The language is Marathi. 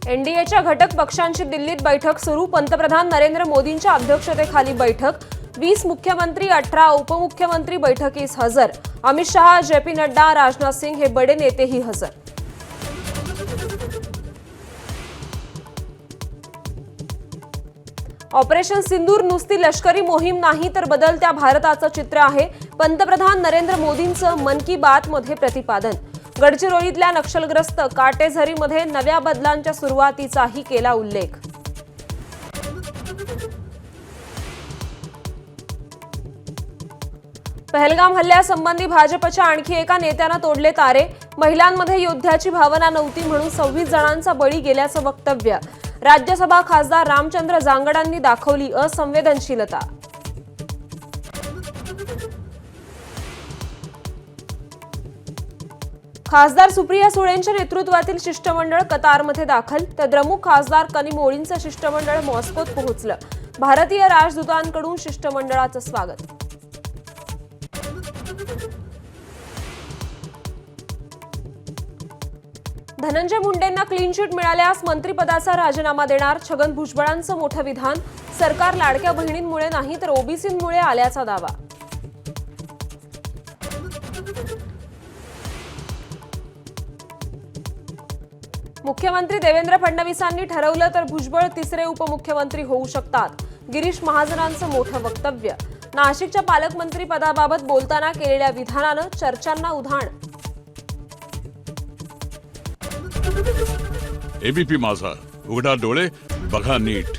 एनडीएच्या घटक पक्षांची दिल्लीत बैठक सुरू। पंतप्रधान नरेंद्र मोदींच्या अध्यक्षतेखाली बैठक। 20 मुख्यमंत्री 18 उपमुख्यमंत्री बैठकीस हजर। अमित शहा, जेपी नड्डा, राजनाथ सिंह हे बडे नेतेही हजर। ऑपरेशन सिंदूर नुसती लष्करी मोहीम नाही तर बदलत्या भारताचं चित्र आहे। पंतप्रधान नरेंद्र मोदींचं मन की बात मध्ये प्रतिपादन। गडचिरोलीतल्या नक्षलग्रस्त काटेझरीमध्ये नव्या बदलांच्या सुरुवातीचाही केला उल्लेख। पहलगाम हल्ल्यासंबंधी भाजपच्या आणखी एका नेत्यानं तोडले तारे। महिलांमध्ये योद्ध्याची भावना नव्हती म्हणून 26 जणांचा बळी गेल्याचं वक्तव्य। राज्यसभा खासदार रामचंद्र जांगडांनी दाखवली असंवेदनशीलता। खासदार सुप्रिया सुळेंच्या नेतृत्वातील शिष्टमंडळ कतारमध्ये दाखल। तर द्रमुक खासदार कनिमोळींचं शिष्टमंडळ मॉस्कोत पोहोचलं। भारतीय राजदूतांकडून शिष्टमंडळाचं स्वागत। धनंजय मुंडेंना क्लीन चिट मिळाल्यास मंत्रिपदाचा राजीनामा देणार। छगन भुजबळांचं मोठं विधान। सरकार लाडक्या बहिणींमुळे नाही तर ओबीसींमुळे आल्याचा दावा। मुख्यमंत्री देवेंद्र फडणवीसांनी ठरवलं तर भुजबळ तिसरे उपमुख्यमंत्री होऊ शकतात। गिरीश महाजनांचं मोठं वक्तव्य। नाशिकच्या पालकमंत्री पदाबाबत बोलताना केलेल्या विधानानं चर्चांना उधाण। एबीपी माझा, उघडा डोळे बघा नीट।